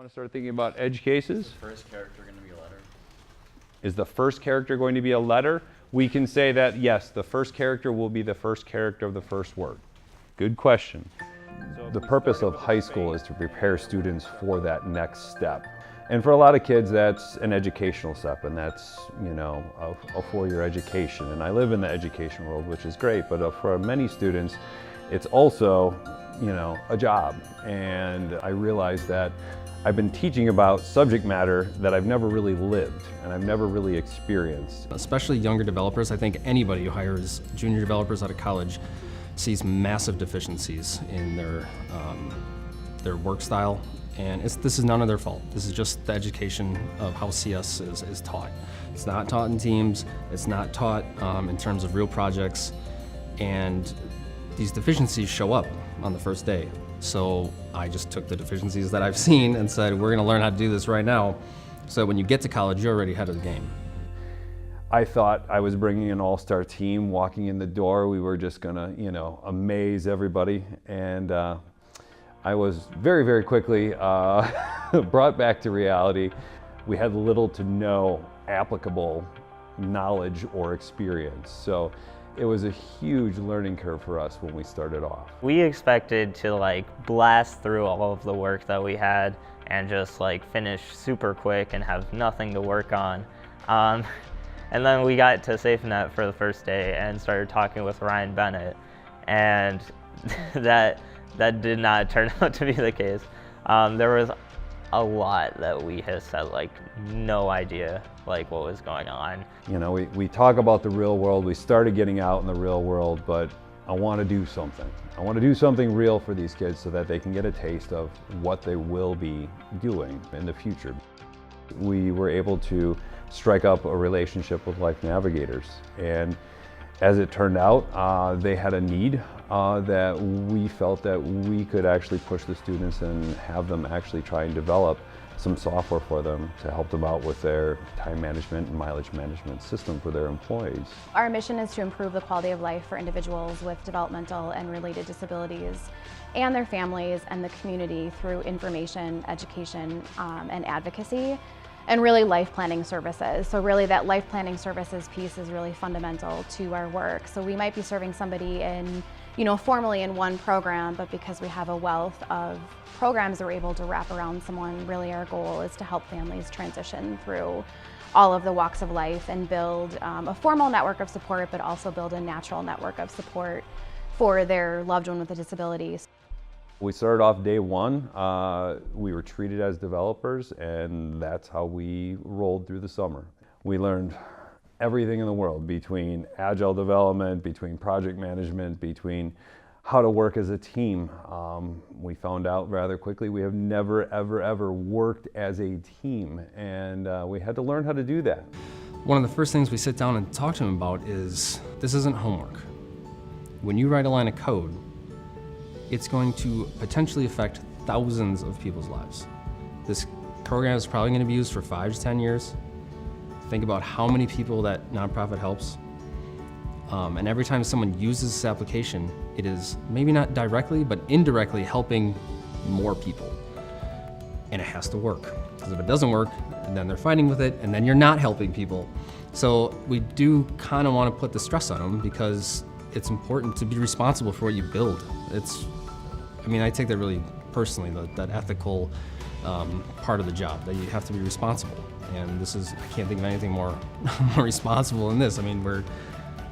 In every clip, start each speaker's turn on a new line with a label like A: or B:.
A: want to start thinking edge edge cases.
B: Is the first character going to be a letter?
A: Is the first character going to be a letter? We can say that, yes, the first character will be the first character of the first word. Good question. The purpose of high school is to prepare students for that next step. And for a lot of kids, that's an educational step, and that's, you know, a four-year education. And I live in the education world, which is great, but for many students, it's also, you know, a job. And I realized that I've been teaching about subject matter that I've never really lived and I've never really experienced.
C: Especially younger developers, I think anybody who hires junior developers out of college sees massive deficiencies in their work style, and this is none of their fault. This is just the education of how CS is taught. It's not taught in teams, it's not taught in terms of real projects, and these deficiencies show up on the first day. So I just took the deficiencies that I've seen and said, we're gonna learn how to do this right now, so that when you get to college, you're already ahead of the game.
A: I thought I was bringing an all-star team. Walking in the door, we were just gonna, you know, amaze everybody. And I was very, very quickly brought back to reality. We had little to no applicable knowledge or experience. So it was a huge learning curve for us when we started off.
D: We expected to blast through all of the work that we had and just finish super quick and have nothing to work on. And then we got to SafeNet for the first day and started talking with Ryan Bennett, and that did not turn out to be the case. There was a lot that we had said no idea what was going on.
A: You know, we talk about the real world, we started getting out in the real world, but I want to do something. I want to do something real for these kids so that they can get a taste of what they will be doing in the future. We were able to strike up a relationship with Life Navigators, and as it turned out, they had a need that we felt that we could actually push the students and have them actually try and develop some software for them to help them out with their time management and mileage management system for their employees.
E: Our mission is to improve the quality of life for individuals with developmental and related disabilities and their families and the community through information, education, and advocacy, and really life planning services. So really that life planning services piece is really fundamental to our work. So we might be serving somebody in, formally in one program, but because we have a wealth of programs that we're able to wrap around someone, really our goal is to help families transition through all of the walks of life and build a formal network of support, but also build a natural network of support for their loved one with a disability.
A: We started off day one, we were treated as developers, and that's how we rolled through the summer. We learned everything in the world, between agile development, between project management, between how to work as a team. We found out rather quickly we have never, ever, ever worked as a team, and we had to learn how to do that.
C: One of the first things we sit down and talk to them about is, this isn't homework. When you write a line of code, it's going to potentially affect thousands of people's lives. This program is probably going to be used for 5 to 10 years. Think about how many people that nonprofit helps. And every time someone uses this application, it is maybe not directly, but indirectly helping more people. And it has to work. Because if it doesn't work, then they're fighting with it, and then you're not helping people. So we do kind of want to put the stress on them, because it's important to be responsible for what you build. I take that really personally, that ethical part of the job, that you have to be responsible. And I can't think of anything more responsible than this. We're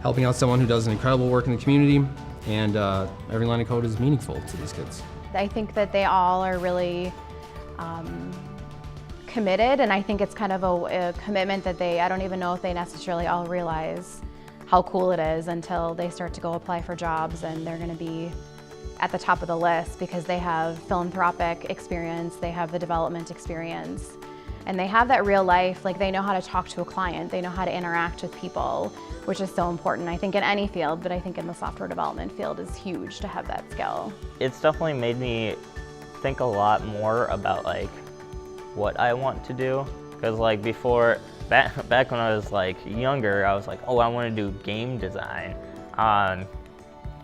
C: helping out someone who does an incredible work in the community, and every line of code is meaningful to these kids.
E: I think that they all are really committed, and I think it's kind of a commitment that I don't even know if they necessarily all realize how cool it is until they start to go apply for jobs, and they're going to be at the top of the list because they have philanthropic experience, they have the development experience, and they have that real life. They know how to talk to a client, they know how to interact with people, which is so important, I think, in any field, but I think in the software development field is huge to have that skill.
D: It's definitely made me think a lot more about what I want to do, because before, back when I was younger, I was oh, I want to do game design.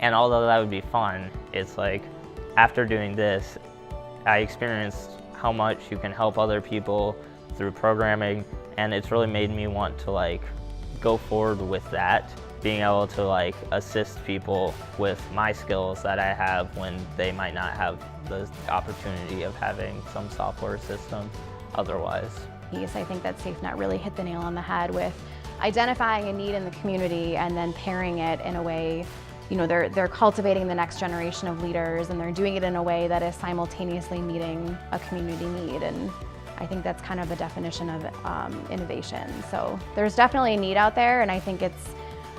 D: And although that would be fun, it's after doing this, I experienced how much you can help other people through programming, and it's really made me want to like go forward with that, being able to like assist people with my skills that I have when they might not have the opportunity of having some software system otherwise.
E: I think that SafeNet really hit the nail on the head with identifying a need in the community and then pairing it in a way, you know, they're cultivating the next generation of leaders, and they're doing it in a way that is simultaneously meeting a community need. And I think that's kind of a definition of innovation. So there's definitely a need out there, and I think it's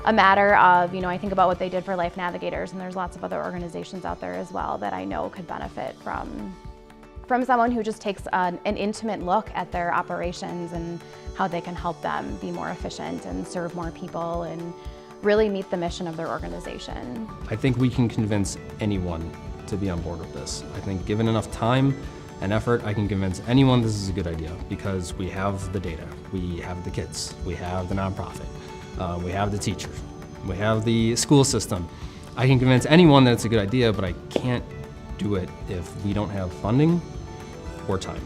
E: a matter of, you know, I think about what they did for Life Navigators, and there's lots of other organizations out there as well that I know could benefit from someone who just takes an intimate look at their operations and how they can help them be more efficient and serve more people and really meet the mission of their organization.
C: I think we can convince anyone to be on board with this. I think given enough time and effort, I can convince anyone this is a good idea, because we have the data, we have the kids, we have the nonprofit, we have the teachers, we have the school system. I can convince anyone that it's a good idea, but I can't do it if we don't have funding or time.